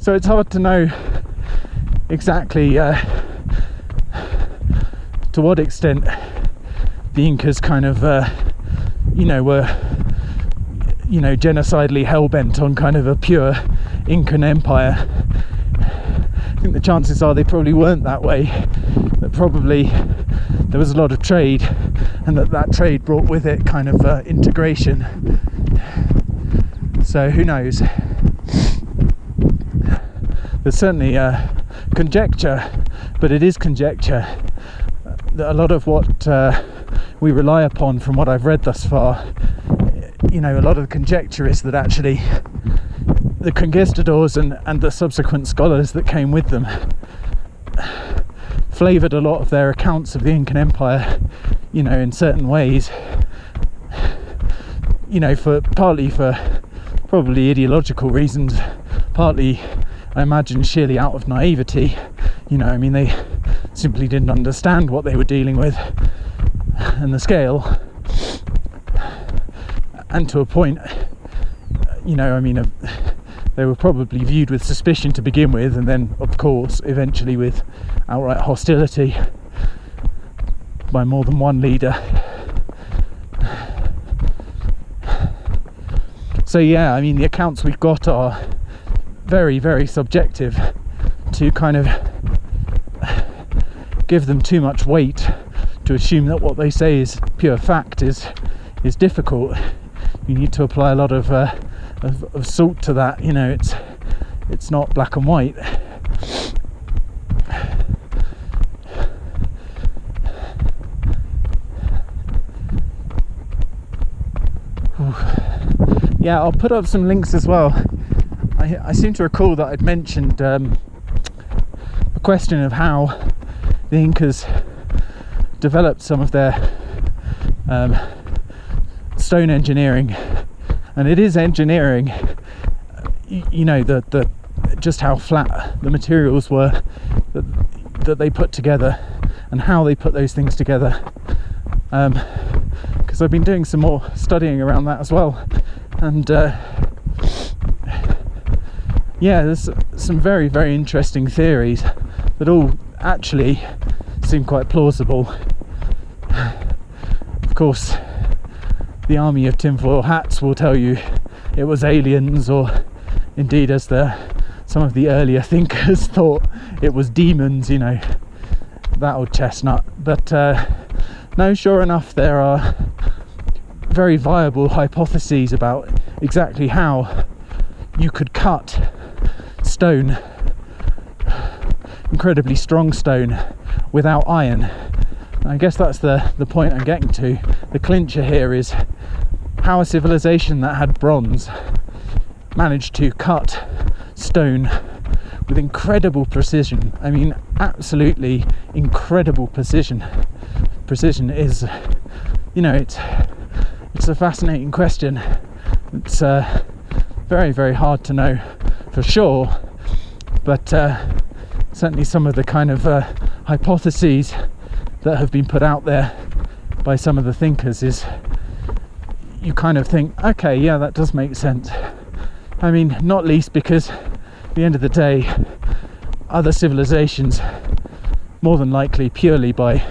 So it's hard to know exactly to what extent the Incas kind of were genocidally hell-bent on kind of a pure Incan empire. I think the chances are they probably weren't that way, that probably there was a lot of trade, and that trade brought with it kind of integration. So who knows? There's certainly conjecture, but it is conjecture, that a lot of what we rely upon from what I've read thus far, a lot of the conjecture is that actually the conquistadors and the subsequent scholars that came with them flavoured a lot of their accounts of the Incan Empire, in certain ways, partly for probably ideological reasons, partly I imagine sheerly out of naivety. They simply didn't understand what they were dealing with and the scale, and to a point, they were probably viewed with suspicion to begin with, and then of course eventually with outright hostility by more than one leader. So yeah, the accounts we've got are very, very subjective. To kind of give them too much weight, to assume that what they say is pure fact, is difficult. You need to apply a lot of salt to that. It's not black and white. Yeah, I'll put up some links as well. I seem to recall that I'd mentioned the question of how the Incas developed some of their stone engineering, and it is engineering. The just how flat the materials were that they put together, and how they put those things together. Because I've been doing some more studying around that as well, and there's some very, very interesting theories that all actually seem quite plausible. Of course, the army of tinfoil hats will tell you it was aliens, or indeed, as some of the earlier thinkers thought, it was demons, that old chestnut. But no, sure enough, there are very viable hypotheses about exactly how you could cut stone, incredibly strong stone, without iron. I guess that's the point I'm getting to. The clincher here is how a civilization that had bronze managed to cut stone with incredible precision. Absolutely incredible precision. Precision is, it's a fascinating question. It's very, very hard to know for sure, but certainly some of the kind of hypotheses that have been put out there by some of the thinkers is, you kind of think, okay, yeah, that does make sense. Not least because at the end of the day, other civilizations, more than likely purely by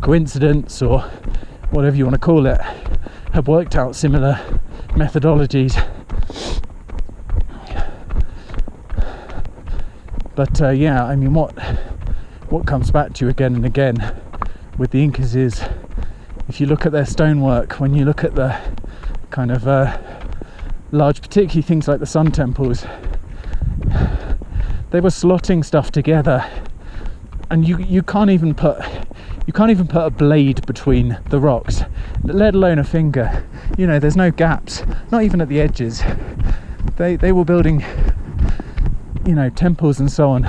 coincidence or whatever you want to call it, have worked out similar methodologies. But what comes back to you again and again with the Incas is, if you look at their stonework, when you look at the kind of large, particularly things like the sun temples, they were slotting stuff together, and you can't even put a blade between the rocks, let alone a finger. There's no gaps, not even at the edges. They were building temples and so on,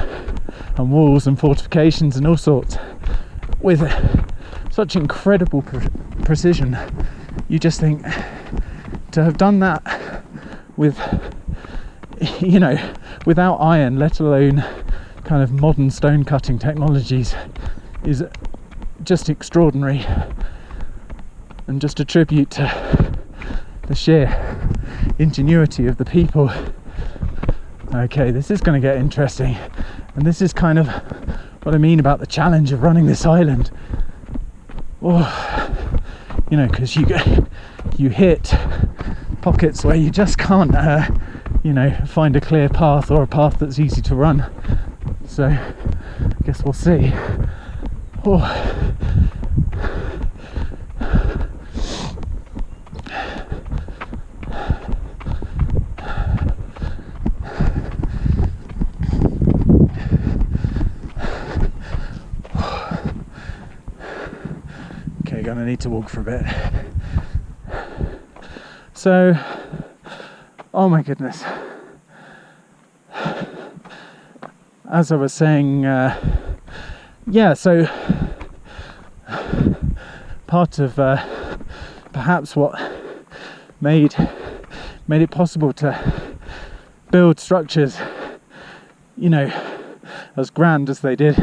and walls and fortifications and all sorts, with such incredible precision. You just think, to have done that with without iron, let alone kind of modern stone cutting technologies, is just extraordinary, and just a tribute to the sheer ingenuity of the people. Okay, this is going to get interesting, and this is kind of what I mean about the challenge of running this island. Oh, you know, because you hit pockets where you just can't, you know, find a clear path or a path that's easy to run. So, I guess we'll see. Oh. Okay, gonna need to walk for a bit. So, oh my goodness. As I was saying, yeah, so part of perhaps what made it possible to build structures, you know, as grand as they did,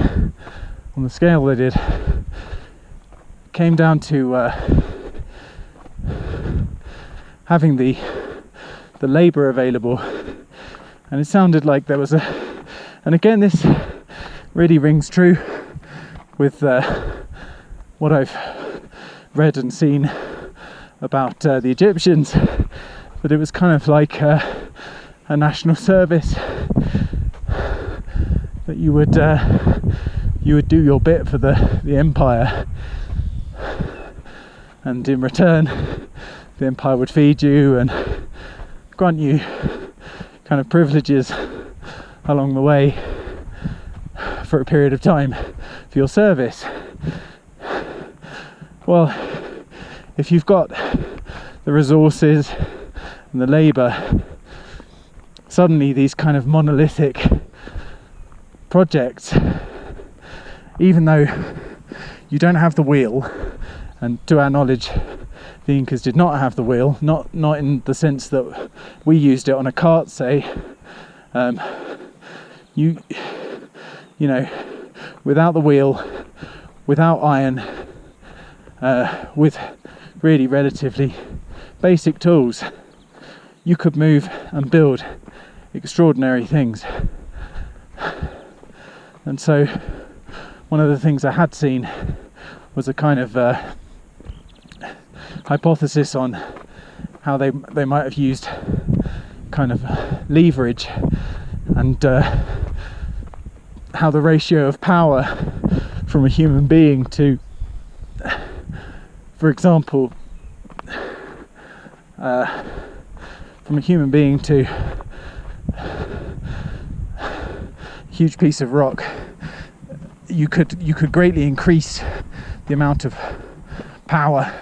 on the scale they did, came down to having the labour available. And it sounded like there was and again this really rings true with what I've read and seen about the Egyptians, that it was kind of like a national service, that you would do your bit for the empire, and in return the empire would feed you and grant you kind of privileges along the way for a period of time for your service. Well, if you've got the resources and the labour, suddenly these kind of monolithic projects, even though you don't have the wheel, and to our knowledge the Incas did not have the wheel, not in the sense that we used it on a cart, say, you know, without the wheel, without iron, with really relatively basic tools, you could move and build extraordinary things. And so one of the things I had seen was a kind of hypothesis on how they might have used kind of leverage, and how the ratio of power from a human being to, for example, from a human being to a huge piece of rock, you could greatly increase the amount of power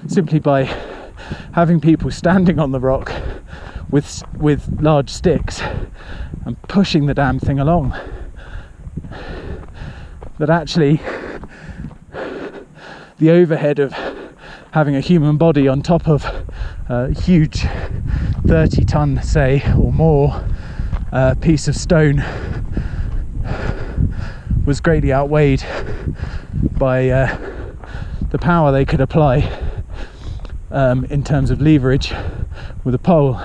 simply by having people standing on the rock with large sticks and pushing the damn thing along. That actually the overhead of having a human body on top of a huge 30-ton, say, or more piece of stone was greatly outweighed by the power they could apply in terms of leverage with a pole.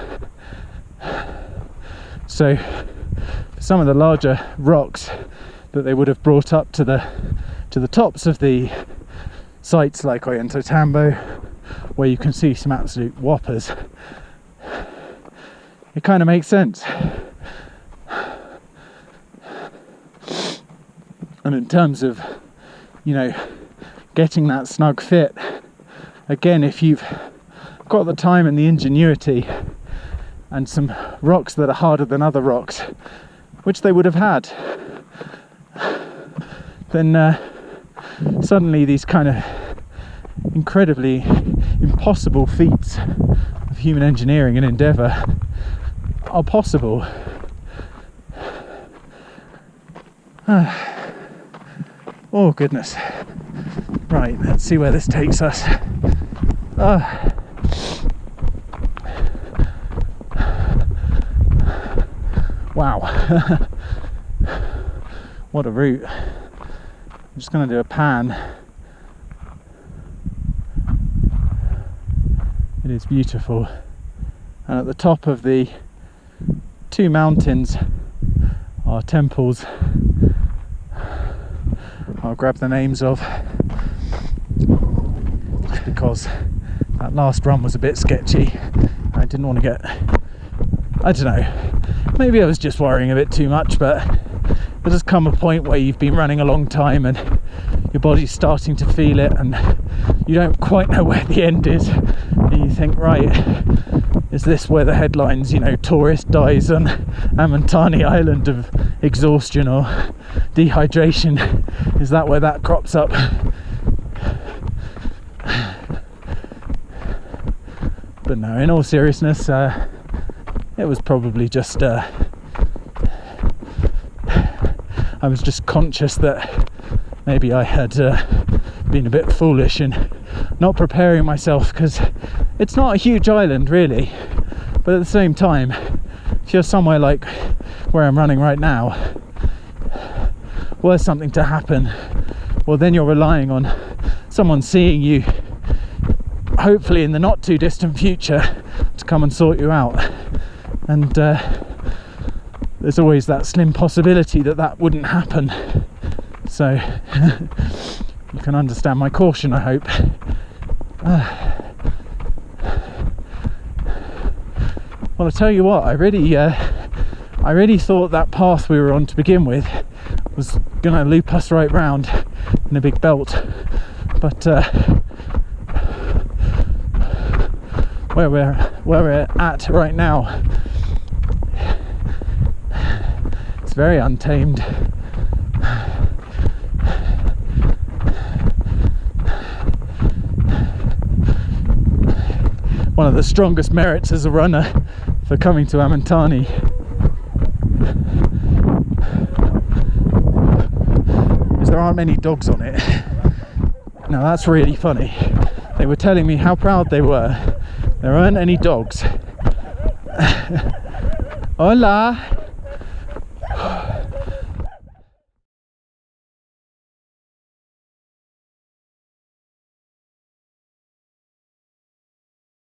So for some of the larger rocks that they would have brought up to the tops of the sites like Ollantaytambo, where you can see some absolute whoppers, it kind of makes sense. And in terms of, you know, getting that snug fit, again, if you've got the time and the ingenuity and some rocks that are harder than other rocks, which they would have had, then suddenly these kind of incredibly impossible feats of human engineering and endeavour are possible. Oh goodness. Right, let's see where this takes us. Wow. What a route. I'm just going to do a pan. It is beautiful. And at the top of the two mountains are temples I'll grab the names of, just because that last run was a bit sketchy. I didn't want to get, I don't know, maybe I was just worrying a bit too much, but there does come a point where you've been running a long time and your body's starting to feel it, and you don't quite know where the end is, and you think, right, is this where the headlines, you know, tourist dies on Amantani Island of exhaustion or dehydration, is that where that crops up? But no, in all seriousness, it was probably just I was just conscious that maybe I had been a bit foolish in not preparing myself, because it's not a huge island really, but at the same time, if you're somewhere like where I'm running right now, were something to happen, well then you're relying on someone seeing you, hopefully in the not too distant future, to come and sort you out. And there's always that slim possibility that that wouldn't happen, so you can understand my caution, I hope. Well, I'll tell you what, I really thought that path we were on to begin with was gonna loop us right round in a big belt, but where we're at right now, it's very untamed. One of the strongest merits as a runner for coming to Amantani is there aren't many dogs on it. Now that's really funny. They were telling me how proud they were. There aren't any dogs. Hola!